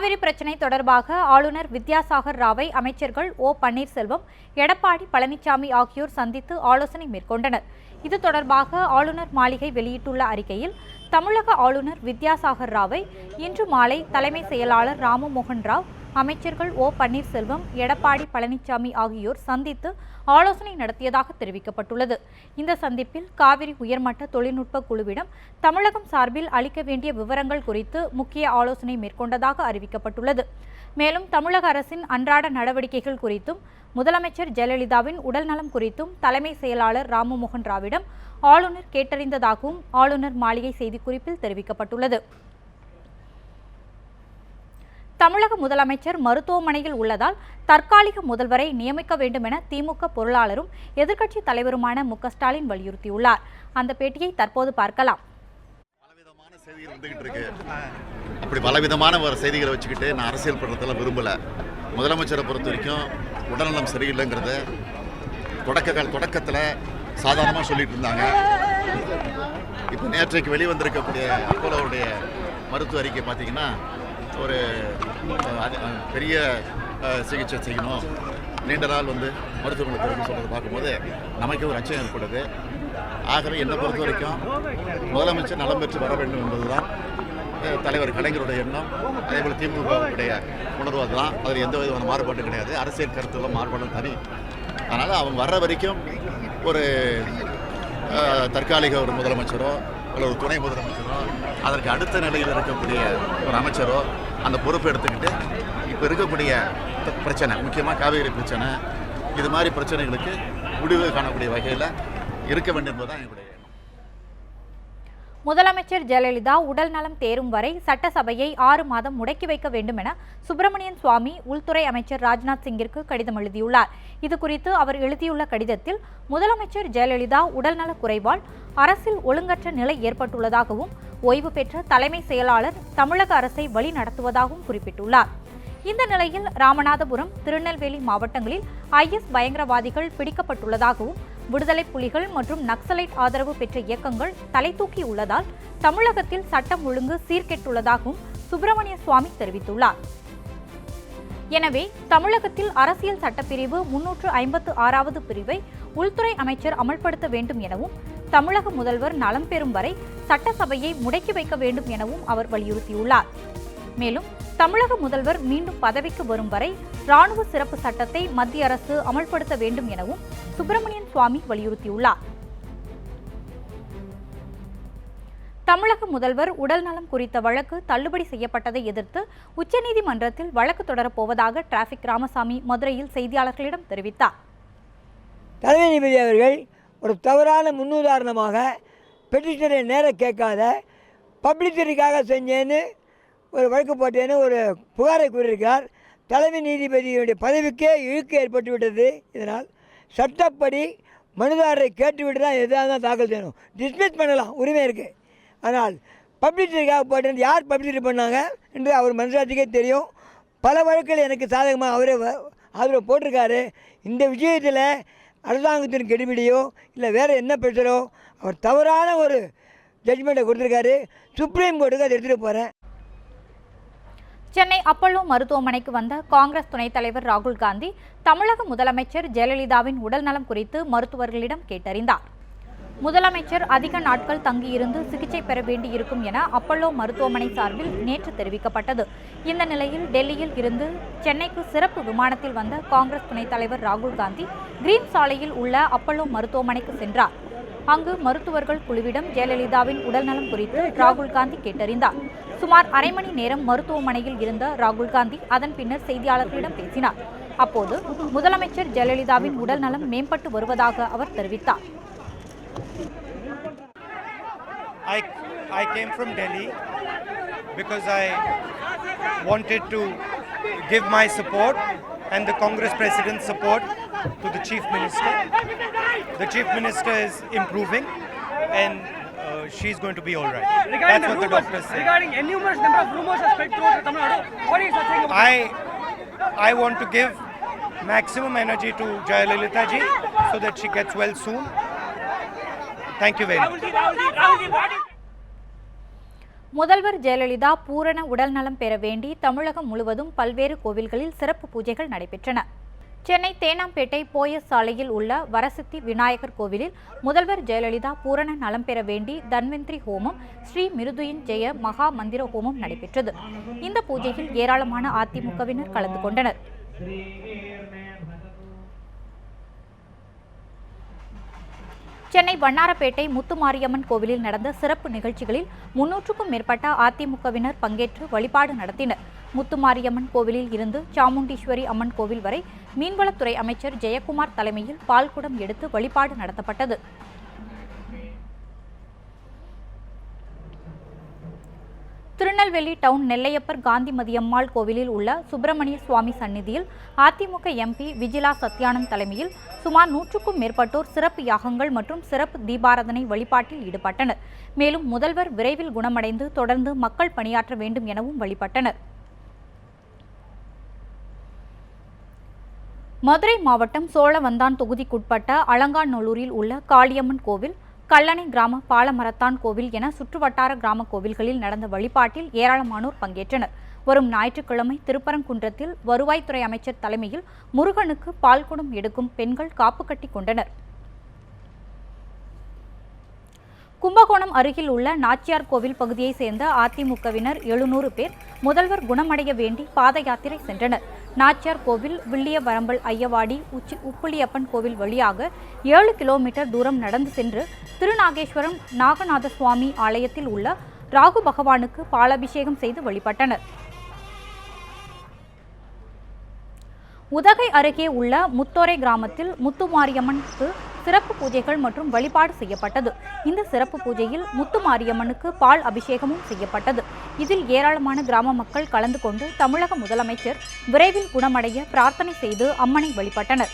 காவிரி பிரச்சினை தொடர்பாக ஆளுநர் வித்யாசாகர் ராவை அமைச்சர்கள் ஓ பன்னீர்செல்வம், எடப்பாடி பழனிசாமி ஆகியோர் சந்தித்து ஆலோசனை மேற்கொண்டனர். இது தொடர்பாக ஆளுநர் மாளிகை வெளியிட்டுள்ள அறிக்கையில், தமிழக ஆளுநர் வித்யாசாகர் ராவை இன்று மாலை தலைமை செயலாளர் ராமமோகன் ராவ், அமைச்சர்கள் ஓ பன்னீர்செல்வம், எடப்பாடி பழனிசாமி ஆகியோர் சந்தித்து ஆலோசனை நடத்தியதாக தெரிவிக்கப்பட்டுள்ளது. இந்த சந்திப்பில் காவிரி உயர்மட்ட தொழில்நுட்ப குழுவிடம் தமிழகம் சார்பில் அளிக்க வேண்டிய விவரங்கள் குறித்து முக்கிய ஆலோசனை மேற்கொண்டதாக அறிவிக்கப்பட்டுள்ளது. மேலும் தமிழக அரசின் அன்றாட நடவடிக்கைகள் குறித்தும், முதலமைச்சர் ஜெயலலிதாவின் உடல்நலம் குறித்தும் தலைமை செயலாளர் ராமமோகன் ராவிடம் ஆளுநர் கேட்டறிந்ததாகவும் ஆளுநர் மாளிகை செய்திக்குறிப்பில் தெரிவிக்கப்பட்டுள்ளது. தமிழக முதலமைச்சர் மருத்துவமனையில் உள்ளதால் தற்காலிக முதல்வரை நியமிக்க வேண்டும் என திமுக பொருளாளரும் எதிர்க்கட்சித் தலைவருமான மு.க. ஸ்டாலின் வலியுறுத்தியுள்ளார். அந்த பேட்டியை தற்போது பார்க்கலாம். பலவிதமான செய்திகள் வந்துகிட்டு இருக்கு. அப்படி பலவிதமான ஒரு செய்திகளை வச்சுக்கிட்டு நான் அரசியல் பண்ணுறதெல்லாம் விரும்பலை. முதலமைச்சரை பொறுத்த வரைக்கும் உடல்நலம் சரியில்லைங்கிறத தொடக்கத்தில் சாதாரணமாக சொல்லிட்டு இருந்தாங்க. இப்போ நேற்றைக்கு வெளிவந்திருக்கக்கூடிய அப்போலோவுடைய மருத்துவ அறிக்கை பார்த்தீங்கன்னா, ஒரு பெரிய சிகிச்சை செய்யணும், நீண்ட நாள் மருத்துவமனை திறந்து சொல்கிறத பார்க்கும்போது நமக்கே ஒரு அச்சம் ஏற்படுது. ஆகவே என்னை பொறுத்த வரைக்கும் முதலமைச்சர் நலம் பெற்று வர வேண்டும் என்பதுதான் தலைவர் கலைஞருடைய எண்ணம். அதேபோல் திமுகவுடைய உணர்வு அதுதான். அதில் எந்த விதமான மாறுபாடும் கிடையாது. அரசியல் கருத்துள்ள மாறுபாடும் தனி. அதனால் அவங்க வர்ற வரைக்கும் ஒரு தற்காலிக ஒரு முதலமைச்சரோ அல்லது ஒரு துணை முதலமைச்சரோ, அதற்கு அடுத்த நிலையில் இருக்கக்கூடிய ஒரு அமைச்சரோ அந்த பொறுப்பை எடுத்துக்கிட்டு இப்போ இருக்கக்கூடிய பிரச்சனை, முக்கியமாக காவிரி பிரச்சனை, இது மாதிரி பிரச்சனைகளுக்கு முடிவு காணக்கூடிய வகையில் இருக்க வேண்டும் என்பதுதான் என்னுடைய எண்ணம். முதலமைச்சர் ஜெயலலிதா உடல் நலம் தேரும் வரை சட்டசபையை 6 மாதம் முடக்கி வைக்க வேண்டும் என சுப்பிரமணியன் சுவாமி உள்துறை அமைச்சர் ராஜ்நாத் சிங்கிற்கு கடிதம் எழுதியுள்ளார். இதுகுறித்து அவர் எழுதியுள்ள கடிதத்தில், முதலமைச்சர் ஜெயலலிதா உடல்நலக் குறைவால் அரசில் ஒழுங்கற்ற நிலை ஏற்பட்டுள்ளதாகவும், ஓய்வு பெற்ற தலைமை செயலாளர் தமிழக அரசை வழி நடத்துவதாகவும் குறிப்பிட்டுள்ளார். இந்த நிலையில் ராமநாதபுரம், திருநெல்வேலி மாவட்டங்களில் IS பயங்கரவாதிகள் பிடிக்கப்பட்டுள்ளதாகவும், விடுதலை புலிகள் மற்றும் நக்சலைட் ஆதரவு பெற்ற இயக்கங்கள் தலை தூக்கி உள்ளதால் தமிழகத்தில் சட்டம் ஒழுங்கு சீர்கெட்டுள்ளதாகவும் சுப்பிரமணிய சுவாமி தெரிவித்துள்ளார். எனவே தமிழகத்தில் அரசியல் சட்டப்பிரிவு 356வது பிரிவை உள்துறை அமைச்சர் அமல்படுத்த வேண்டும் எனவும், தமிழக முதல்வர் நலம் பெறும் வரை சட்டசபையை முடக்கி வைக்க வேண்டும் எனவும் அவர் வலியுறுத்தியுள்ளார். மேலும் தமிழக முதல்வர் மீண்டும் பதவிக்கு வரும் வரை ராணுவ சிறப்பு சட்டத்தை மத்திய அரசு அமல்படுத்த வேண்டும் எனவும் சுப்பிரமணியன் சுவாமி வலியுறுத்தியுள்ளார். தமிழக முதல்வர் உடல்நலம் குறித்த வழக்கு தள்ளுபடி செய்யப்பட்டதை எதிர்த்து உச்சநீதிமன்றத்தில் வழக்கு தொடரப்போவதாக டிராபிக் ராமசாமி மதுரையில் செய்தியாளர்களிடம் தெரிவித்தார். தலைமை நீதிபதி அவர்கள் ஒரு தவறான முன்னுதாரணமாக பெட்டிஷனரை நேரம் கேட்காத பப்ளிசிட்டிக்காக செஞ்சேன்னு ஒரு வழக்கு போட்டேன்னு ஒரு புகாரை கூறியிருக்கார். தலைமை நீதிபதியுடைய பதவிக்கே இழுக்கு ஏற்பட்டுவிட்டது. இதனால் சட்டப்படி மனுதாரரை கேட்டுவிட்டு தான் எதாக தான் தாக்கல் செய்யணும். டிஸ்மிஸ் பண்ணலாம், உரிமை இருக்குது. ஆனால் பப்ளிசிட்டிக்காக போட்டேன், யார் பப்ளிசிட்டி பண்ணாங்க என்று அவர் மனசாட்சிக்கே தெரியும். பல வழக்குகள் எனக்கு சாதகமாக அவரே ஆதரவு போட்டிருக்காரு. இந்த விஷயத்தில் அரசாங்கத்தின் கெடுபிடியோ இல்லை வேறு என்ன பிரச்சனோ அவர் தவறான ஒரு ஜட்ஜ்மெண்ட்டை கொடுத்துருக்காரு. சுப்ரீம் கோர்ட்டுக்கு அதை எடுத்துகிட்டு போகிறேன். சென்னை அப்பல்லோ மருத்துவமனைக்கு வந்த காங்கிரஸ் துணைத் தலைவர் ராகுல் காந்தி தமிழக முதலமைச்சர் ஜெயலலிதாவின் உடல்நலம் குறித்து மருத்துவர்களிடம் கேட்டறிந்தார். முதலமைச்சர் அதிக நாட்கள் தங்கியிருந்து சிகிச்சை பெற வேண்டியிருக்கும் என அப்பல்லோ மருத்துவமனை சார்பில் நேற்று தெரிவிக்கப்பட்டது. இந்த நிலையில் டெல்லியில் இருந்து சென்னைக்கு சிறப்பு விமானத்தில் வந்த காங்கிரஸ் துணைத் தலைவர் ராகுல் காந்தி கிரீன் சாலையில் உள்ள அப்பல்லோ மருத்துவமனைக்கு சென்றார். அங்கு மருத்துவர்கள் குழுவிடம் ஜெயலலிதாவின் உடல்நலம் குறித்து ராகுல் காந்தி கேட்டறிந்தார். சுமார் அரை மணி நேரம் மருத்துவமனையில் இருந்த ராகுல் காந்தி அதன் பின்னர் செய்தியாளர்களிடம் பேசினார். அப்போது முதலமைச்சர் ஜெயலலிதாவின் உடல்நலம் மேம்பட்டு வருவதாக அவர் தெரிவித்தார். I came from Delhi because I wanted to give my support and the Congress President's support to the Chief Minister. The Chief Minister is improving and she's going to be all right. That's what the doctors say. Regarding numerous number of rumors are spread throughout Tamil Nadu, what is saying about I want to give maximum energy to Jayalalitha ji so that she gets well soon. Thank you very much. முதல்வர் ஜெயலலிதா பூரண உடல்நலம் பெற வேண்டி தமிழகம் முழுவதும் பல்வேறு கோவில்களில் சிறப்பு பூஜைகள் நடைபெற்றன. சென்னை தேனாம்பேட்டை போயஸ் சாலையில் உள்ள வரசித்தி விநாயகர் கோவிலில் முதல்வர் ஜெயலலிதா பூரண நலம் பெற வேண்டி தன்வந்திரி ஹோமம், ஸ்ரீ மிருதுயின் ஜெய மகா மந்திர ஹோமம் நடைபெற்றது. இந்த பூஜையில் ஏராளமான அதிமுகவினர் கலந்து கொண்டனர். சென்னை வண்ணாரப்பேட்டை முத்துமாரியம்மன் கோவிலில் நடந்த சிறப்பு நிகழ்ச்சிகளில் 300க்கும் மேற்பட்ட அதிமுகவினர் பங்கேற்று வழிபாடு நடத்தினர். முத்துமாரியம்மன் கோவிலில் இருந்து சாமுண்டீஸ்வரி அம்மன் கோவில் வரை மீன்வளத்துறை அமைச்சர் ஜெயக்குமார் தலைமையில் பால்குடம் எடுத்து வழிபாடு நடத்தப்பட்டது. திருநெல்வேலி டவுன் நெல்லையப்பர் காந்திமதியம்மாள் கோவிலில் உள்ள சுப்பிரமணிய சுவாமி சந்நிதியில் அதிமுக எம்பி விஜிலா சத்யானந்த் தலைமையில் சுமார் 100க்கும் மேற்பட்டோர் சிறப்பு யாகங்கள் மற்றும் சிறப்பு தீபாராதனை வழிபாட்டில் ஈடுபட்டனர். மேலும் முதல்வர் விரைவில் குணமடைந்து தொடர்ந்து மக்கள் பணியாற்ற வேண்டும் எனவும் வழிபட்டனர். மதுரை மாவட்டம் சோழவந்தான் தொகுதிக்குட்பட்ட அலங்காநல்லூரில் உள்ள காளியம்மன் கோவில், கல்லணை கிராம பாலமரத்தான் கோவில் என சுற்றுவட்டார கிராம கோவில்களில் நடந்த வழிபாட்டில் ஏராளமானோர் பங்கேற்றனர். வரும் ஞாயிற்றுக்கிழமை திருப்பரங்குன்றத்தில் வருவாய்த்துறை அமைச்சர் தலைமையில் முருகனுக்கு பால்குடம் எடுக்கும் பெண்கள் காப்பு கட்டி கொண்டனர். கும்பகோணம் அருகில் உள்ள நாச்சியார் கோவில் பகுதியைச் சேர்ந்த அதிமுகவினர் 700 பேர் முதல்வர் குணமடைய வேண்டி பாத யாத்திரை சென்றனர். நாச்சியார் கோவில், வில்லியவரம்பல் ஐயவாடி, உப்புளியப்பன் கோவில் வழியாக 7 கிலோமீட்டர் தூரம் நடந்து சென்று திருநாகேஸ்வரம் நாகநாத சுவாமி ஆலயத்தில் உள்ள ராகு பகவானுக்கு பாலாபிஷேகம் செய்து வழிபட்டனர். உதகை அருகே உள்ள முத்தோரை கிராமத்தில் முத்துமாரியம்மனுக்கு சிறப்பு பூஜைகள் மற்றும் வழிபாடு செய்யப்பட்டது. இந்த சிறப்பு பூஜையில் முத்துமாரியம்மனுக்கு பால் அபிஷேகமும் செய்யப்பட்டது. இதில் ஏராளமான கிராம மக்கள் கலந்து கொண்டு தமிழக முதலமைச்சர் விரைவில் குணமடைய பிரார்த்தனை செய்து அம்மனை வழிபட்டனர்.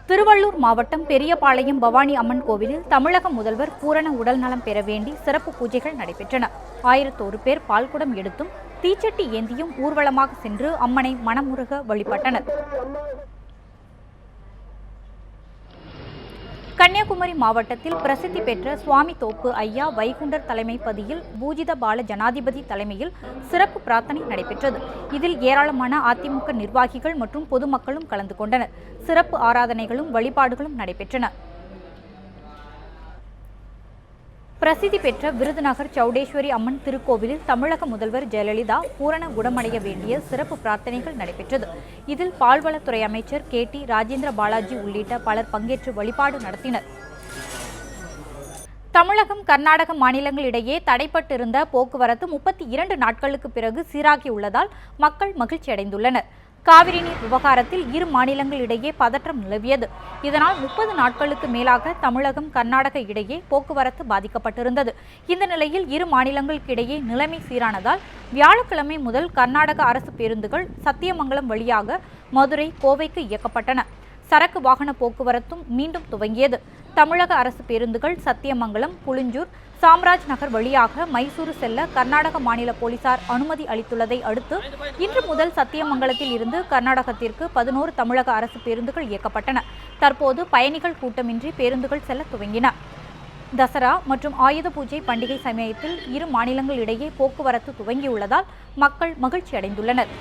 திருவள்ளூர் மாவட்டம் பெரியபாளையம் பவானி அம்மன் கோவிலில் தமிழக முதல்வர் பூரண உடல் நலம் பெற வேண்டி சிறப்பு பூஜைகள் நடைபெற்றன. 1001 பேர் பால்குடம் எடுத்தும் தீச்சட்டி ஏந்தியும் ஊர்வலமாக சென்று அம்மனை மனமுருக வழிபட்டனர். கன்னியாகுமரி மாவட்டத்தில் பிரசித்தி பெற்ற சுவாமி தோப்பு ஐயா வைகுண்டர் தலைமைப்பதியில் பூஜித பால ஜனாதிபதி தலைமையில் சிறப்பு பிரார்த்தனை நடைபெற்றது. இதில் ஏராளமான அதிமுக நிர்வாகிகள் மற்றும் பொதுமக்களும் கலந்து கொண்டனர். சிறப்பு ஆராதனைகளும் வழிபாடுகளும் நடைபெற்றன. பிரசித்தி பெற்ற விருதுநகர் சௌடேஸ்வரி அம்மன் திருக்கோவிலில் தமிழக முதல்வர் ஜெயலலிதா பூரண குணமடைய வேண்டிய சிறப்பு பிரார்த்தனைகள் நடைபெற்றது. இதில் பால்வளத்துறை அமைச்சர் KT ராஜேந்திர பாலாஜி உள்ளிட்ட பலர் பங்கேற்று வழிபாடு நடத்தினர். தமிழகம், கர்நாடக மாநிலங்களிடையே தடைப்பட்டிருந்த போக்குவரத்து 32 நாட்களுக்கு பிறகு சீராகியுள்ளதால் மக்கள் மகிழ்ச்சி அடைந்துள்ளனர். காவிரி நீர் விவகாரத்தில் இரு மாநிலங்களிடையே பதற்றம் நிலவியது. இதனால் 30 நாட்களுக்கு மேலாக தமிழகம், கர்நாடக இடையே போக்குவரத்து பாதிக்கப்பட்டிருந்தது. இந்த நிலையில் இரு மாநிலங்களுக்கிடையே நிலைமை சீரானதால் வியாழக்கிழமை முதல் கர்நாடக அரசு பேருந்துகள் சத்தியமங்கலம் வழியாக மதுரை, கோவைக்கு இயக்கப்பட்டன. சரக்கு வாகன போக்குவரத்தும் மீண்டும் துவங்கியது. தமிழக அரசு பேருந்துகள் சத்தியமங்கலம், புளிஞ்சூர், சாம்ராஜ் நகர் வழியாக மைசூரு செல்ல கர்நாடக மாநில போலீசார் அனுமதி அளித்துள்ளதை அடுத்து இன்று முதல் சத்தியமங்கலத்தில் இருந்து கர்நாடகத்திற்கு 11 தமிழக அரசு பேருந்துகள் இயக்கப்பட்டன. தற்போது பயணிகள் கூட்டமின்றி பேருந்துகள் செல்ல துவங்கின. தசரா மற்றும் ஆயுத பூஜை பண்டிகை சமயத்தில் இரு மாநிலங்களிடையே போக்குவரத்து துவங்கியுள்ளதால் மக்கள் மகிழ்ச்சி அடைந்துள்ளனர்.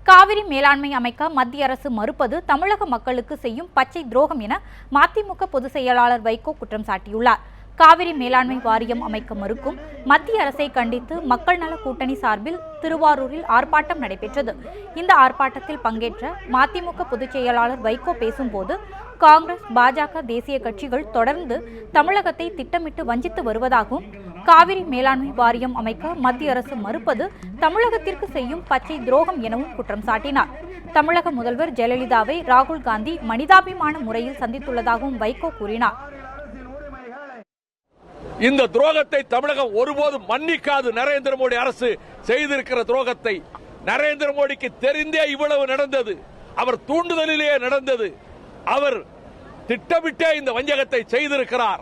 காவிரி மேலாண்மை அமைக்க மத்திய அரசு மறுப்பது தமிழக மக்களுக்கு செய்யும் பச்சை துரோகம் என மதிமுக பொதுச் செயலாளர் வைகோ குற்றம் சாட்டியுள்ளார். காவிரி மேலாண்மை வாரியம் அமைக்க மறுக்கும் மத்திய அரசை கண்டித்து மக்கள் நல கூட்டணி சார்பில் திருவாரூரில் ஆர்ப்பாட்டம் நடைபெற்றது. இந்த ஆர்ப்பாட்டத்தில் பங்கேற்ற மதிமுக பொதுச் செயலாளர் வைகோ பேசும்போது, காங்கிரஸ், பாஜக தேசிய கட்சிகள் தொடர்ந்து தமிழகத்தை திட்டமிட்டு வஞ்சித்து வருவதாகவும், காவிரி மேலாண்மை வாரியம் அமைக்க மத்திய அரசு மறுப்பது தமிழகத்திற்கு செய்யும் பச்சை துரோகம் எனவும் குற்றம் சாட்டினார். தமிழக முதல்வர் ஜெயலலிதாவை ராகுல் காந்தி மனிதாபிமான முறையில் சந்தித்துள்ளதாகவும் வைகோ கூறினார். இந்த துரோகத்தை தமிழகம் ஒருபோதும் மன்னிக்காது. நரேந்திர மோடி அரசு செய்திருக்கிற துரோகத்தை நரேந்திர மோடிக்கு தெரிந்தே இவ்வளவு நடந்தது. அவர் தூண்டுதலிலேயே நடந்தது. அவர் திட்டமிட்டே இந்த வஞ்சகத்தை செய்திருக்கிறார்.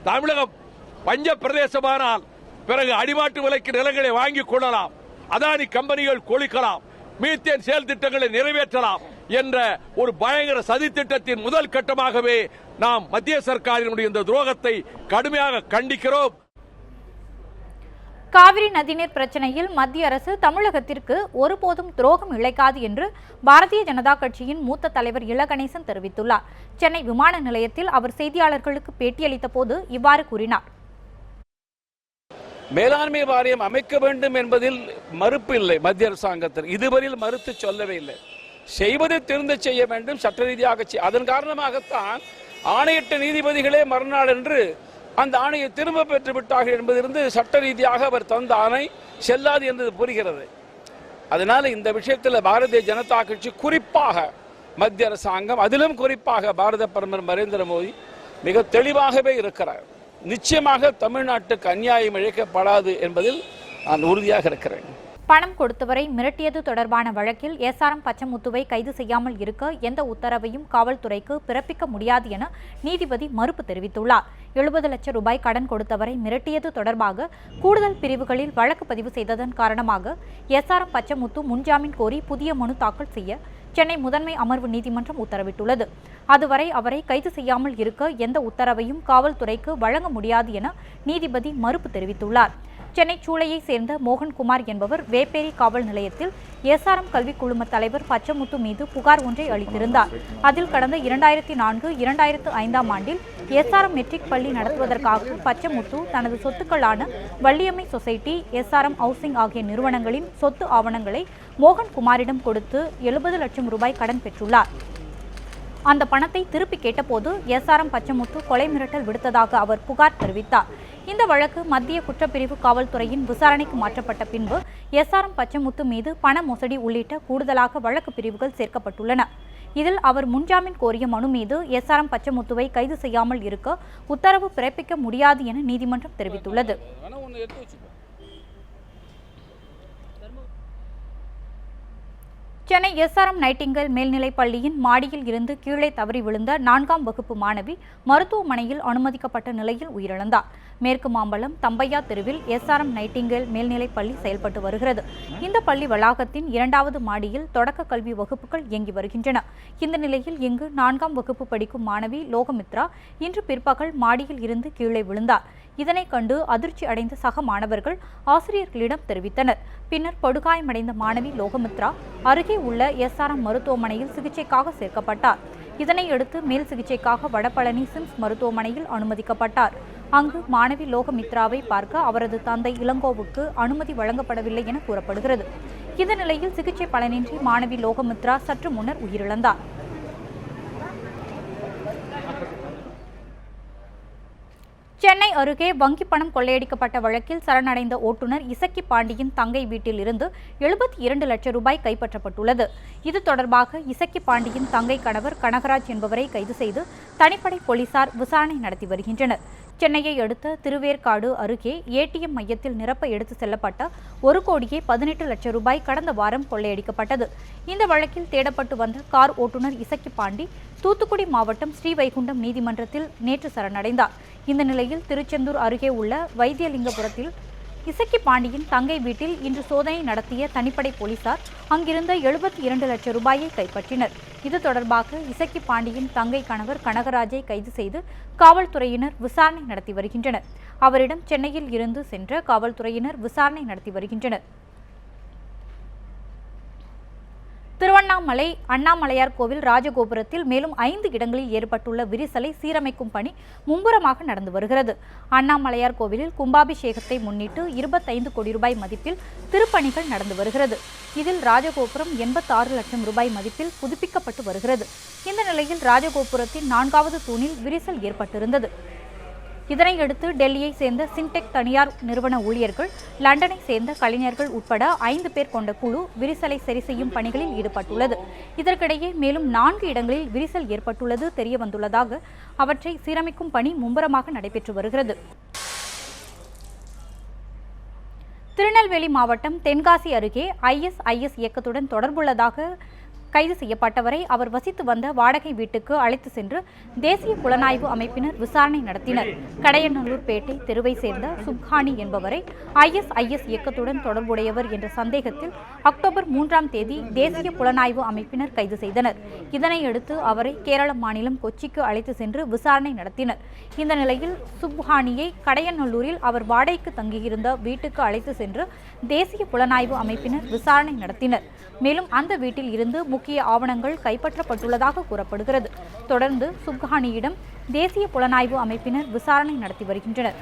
தமிழகம் பஞ்ச பிரதேசமானால் பிறகு அடிமாட்டு விலைக்கு நிலங்களை வாங்கிக் கொள்ளலாம், அதானி கம்பெனிகள் கொளிக்கலாம், மீத்தேன் செயல் திட்டங்களை நிறைவேற்றலாம். என்ற ஒரு பயங்கர சதித்திட்டத்தின் முதல் கட்டமாகவே நாம் மத்திய சர்க்காரினுடைய இந்த துரோகத்தை கடுமையாக கண்டிக்கிறோம். காவிரி நதிநீர் பிரச்சனையில் மத்திய அரசு தமிழகத்திற்கு ஒருபோதும் துரோகம் இழைக்காது என்று பாரதிய ஜனதா கட்சியின் மூத்த தலைவர் இல கணேசன் தெரிவித்துள்ளார். சென்னை விமான நிலையத்தில் அவர் செய்தியாளர்களுக்கு பேட்டியளித்த போது இவ்வாறு கூறினார். மேலாண்மை வாரியம் அமைக்க வேண்டும் என்பதில் மறுப்பு இல்லை. மத்திய அரசாங்கத்தில் இதுவரையில் மறுத்து சொல்லவே இல்லை. செய்வதை திருந்த செய்ய வேண்டும், சட்ட ரீதியாக அதன் காரணமாகத்தான் ஆணையிட்ட நீதிபதிகளே மறுநாள் என்று அந்த ஆணையை திரும்ப பெற்று விட்டார்கள் என்பதிலிருந்து சட்ட ரீதியாக அவர் தந்த ஆணை செல்லாது என்பது புரிகிறது. அதனால இந்த விஷயத்தில் பாரதிய ஜனதா கட்சி குறிப்பாக மத்திய அரசாங்கம், அதிலும் குறிப்பாக பாரத பிரதமர் நரேந்திர மோடி மிக தெளிவாகவே இருக்கிறார். நிச்சயமாக தமிழ்நாட்டுக்கு அநியாயம் இழைக்கப்படாது என்பதில் நான் உறுதியாக இருக்கிறேன். பணம் கொடுத்தவரை மிரட்டியது தொடர்பான வழக்கில் எஸ்ஆர்எம் பச்சமுத்துவை கைது செய்யாமல் இருக்க எந்த உத்தரவையும் காவல்துறைக்கு பிறப்பிக்க முடியாது என நீதிபதி மறுப்பு தெரிவித்துள்ளார். 70 லட்சம் ரூபாய் கடன் கொடுத்தவரை மிரட்டியது தொடர்பாக கூடுதல் பிரிவுகளில் வழக்கு பதிவு செய்ததன் காரணமாக எஸ்ஆர்எம் பச்சமுத்து முன்ஜாமீன் கோரி புதிய மனு தாக்கல் செய்ய சென்னை முதன்மை அமர்வு நீதிமன்றம் உத்தரவிட்டுள்ளது. அதுவரை அவரை கைது செய்யாமல் இருக்க எந்த உத்தரவையும் காவல்துறைக்கு வழங்க முடியாது என நீதிபதி மறுப்பு தெரிவித்துள்ளார். சென்னை சூளையை சேர்ந்த மோகன்குமார் என்பவர் வேப்பேரி காவல் நிலையத்தில் எஸ்ஆர்எம் கல்விக் குழும தலைவர் பச்சமுத்து மீது புகார் ஒன்றை அளித்திருந்தார். அதில் கடந்த 2004-2005 ஆண்டில் எஸ்ஆர்எம் மெட்ரிக் பள்ளி நடத்துவதற்காக பச்சமுத்து தனது சொத்துக்களான வள்ளியம்மை சொசைட்டி, எஸ்ஆர்எம் ஹவுசிங் ஆகிய நிறுவனங்களின் சொத்து ஆவணங்களை மோகன்குமாரிடம் கொடுத்து 70 லட்சம் ரூபாய் கடன் பெற்றுள்ளார். அந்த பணத்தை திருப்பி கேட்டபோது எஸ்ஆர்எம் பச்சமுத்து கொலை மிரட்டல் விடுத்ததாக அவர் புகார் தெரிவித்தார். இந்த வழக்கு மத்திய குற்றப்பிரிவு காவல்துறையின் விசாரணைக்கு மாற்றப்பட்ட பின்பு எஸ்ஆர்எம் பச்சமுத்து மீது பண மோசடி உள்ளிட்ட கூடுதலாக வழக்கு பிரிவுகள் சேர்க்கப்பட்டுள்ளன. இதில் அவர் முன்ஜாமீன் கோரிய மனு மீது எஸ்ஆர்எம் பச்சமுத்துவை கைது செய்யாமல் இருக்க உத்தரவு பிறப்பிக்க முடியாது என நீதிமன்றம் தெரிவித்துள்ளது. சென்னை எஸ்ஆர்எம் நைட்டிங்கேல் மேல்நிலைப் பள்ளியின் மாடியில் இருந்து கீழே தவறி விழுந்த 4ஆம் வகுப்பு மாணவி மருத்துவமனையில் அனுமதிக்கப்பட்ட நிலையில் உயிரிழந்தார். மேற்கு மாம்பலம் தம்பையா தெருவில் எஸ்ஆர்எம் நைட்டிங்கேல் மேல்நிலைப் பள்ளி செயல்பட்டு வருகிறது. இந்த பள்ளி வளாகத்தின் 2வது மாடியில் தொடக்க கல்வி வகுப்புகள் இயங்கி வருகின்றன. இந்த நிலையில் இங்கு 4ஆம் வகுப்பு படிக்கும் மாணவி லோகமித்ரா இன்று பிற்பகல் மாடியில் இருந்து கீழே விழுந்தார். இதனை கண்டு அதிர்ச்சி அடைந்த சக மாணவர்கள் ஆசிரியர்களிடம் தெரிவித்தனர். பின்னர் படுகாயமடைந்த மாணவி லோகமித்ரா அருகே உள்ள எஸ்ஆர்எம் மருத்துவமனையில் சிகிச்சைக்காக சேர்க்கப்பட்டார். இதனையடுத்து மேல் சிகிச்சைக்காக வடபழனி சிம்ஸ் மருத்துவமனையில் அனுமதிக்கப்பட்டார். அங்கு மாணவி லோகமித்ராவை பார்க்க அவரது தந்தை இளங்கோவுக்கு அனுமதி வழங்கப்படவில்லை என கூறப்படுகிறது. இந்த நிலையில் சிகிச்சை பலனின்றி மாணவி லோகமித்ரா சற்று முன்னர் உயிரிழந்தார். சென்னை அருகே வங்கி பணம் கொள்ளையடிக்கப்பட்ட வழக்கில் சரணடைந்த ஓட்டுநர் இசக்கி பாண்டியின் தங்கை வீட்டில் இருந்து 72 லட்சம் ரூபாய் கைப்பற்றப்பட்டுள்ளது. இது தொடர்பாக இசக்கி பாண்டியின் தங்கை கணவர் கனகராஜ் என்பவரை கைது செய்து தனிப்படை போலீசார் விசாரணை நடத்தி வருகின்றனர். சென்னையை அடுத்த திருவேற்காடு அருகே ஏடிஎம் மையத்தில் நிரப்ப எடுத்து செல்லப்பட்ட 1,18 லட்சம் ரூபாய் கடந்த வாரம் கொள்ளையடிக்கப்பட்டது. இந்த வழக்கில் தேடப்பட்டு வந்த கார் ஓட்டுநர் இசக்கி பாண்டி தூத்துக்குடி மாவட்டம் ஸ்ரீவைகுண்டம் நீதிமன்றத்தில் நேற்று சரணடைந்தார். இந்த நிலையில் திருச்செந்தூர் அருகே உள்ள வைத்தியலிங்கபுரத்தில் இசக்கி பாண்டியின் தங்கை வீட்டில் இன்று சோதனை நடத்திய தனிப்படை போலீசார் அங்கிருந்த 72 லட்சம் ரூபாயை கைப்பற்றினர். இது தொடர்பாக இசக்கி பாண்டியின் தங்கை கணவர் கனகராஜை கைது செய்து காவல்துறையினர் விசாரணை நடத்தி வருகின்றனர். அவரிடம் சென்னையில் இருந்து சென்ற காவல்துறையினர் விசாரணை நடத்தி வருகின்றனர். திருவண்ணாமலை அண்ணாமலையார் கோவில் ராஜகோபுரத்தில் மேலும் 5 இடங்களில் ஏற்பட்டுள்ள விரிசலை சீரமைக்கும் பணி மும்முரமாக நடந்து வருகிறது. அண்ணாமலையார் கோவிலில் கும்பாபிஷேகத்தை முன்னிட்டு 25 கோடி ரூபாய் மதிப்பில் திருப்பணிகள் நடந்து வருகிறது. இதில் ராஜகோபுரம் 86 லட்சம் ரூபாய் மதிப்பில் புதுப்பிக்கப்பட்டு வருகிறது. இந்த நிலையில் ராஜகோபுரத்தின் 4வது தூணில் விரிசல் ஏற்பட்டிருந்தது. இதனையடுத்து டெல்லியை சேர்ந்த சின்டெக் தனியார் நிறுவன ஊழியர்கள், லண்டனை சேர்ந்த கலைஞர்கள் உட்பட 5 பேர் கொண்ட குழு விரிசலை சரி செய்யும் பணிகளில் ஈடுபட்டுள்ளது. இதற்கிடையே மேலும் 4 இடங்களில் விரிசல் ஏற்பட்டுள்ளது தெரியவந்துள்ளதாக அவற்றை சீரமைக்கும் பணி மும்முரமாக நடைபெற்று வருகிறது. திருநெல்வேலி மாவட்டம் தென்காசி அருகே ISIS இயக்கத்துடன் தொடர்புள்ளதாக கைது செய்யப்பட்டவரை அவர் வசித்து வந்த வாடகை வீட்டுக்கு அழைத்து சென்று தேசிய புலனாய்வு அமைப்பினர் விசாரணை நடத்தினர். கடையநல்லூர் பேட்டை தெருவை சேர்ந்த சுப்ஹானி என்பவரை ISIS இயக்கத்துடன் தொடர்புடையவர் என்ற சந்தேகத்தில் அக்டோபர் 3ஆம் தேதி தேசிய புலனாய்வு அமைப்பினர் கைது செய்தனர். இதனையடுத்து அவரை கேரள மாநிலம் கொச்சிக்கு அழைத்து சென்று விசாரணை நடத்தினர். இந்த நிலையில் சுப்ஹானியை கடையநல்லூரில் அவர் வாடகைக்கு தங்கியிருந்த வீட்டுக்கு அழைத்து சென்று தேசிய புலனாய்வு அமைப்பினர் விசாரணை நடத்தினர். மேலும் அந்த வீட்டில் இருந்து முக்கிய ஆவணங்கள் கைப்பற்றப்பட்டுள்ளதாக கூறப்படுகிறது. தொடர்ந்து சுப்ஹானியிடம் தேசிய புலனாய்வு அமைப்பினர் விசாரணை நடத்தி வருகின்றனர்.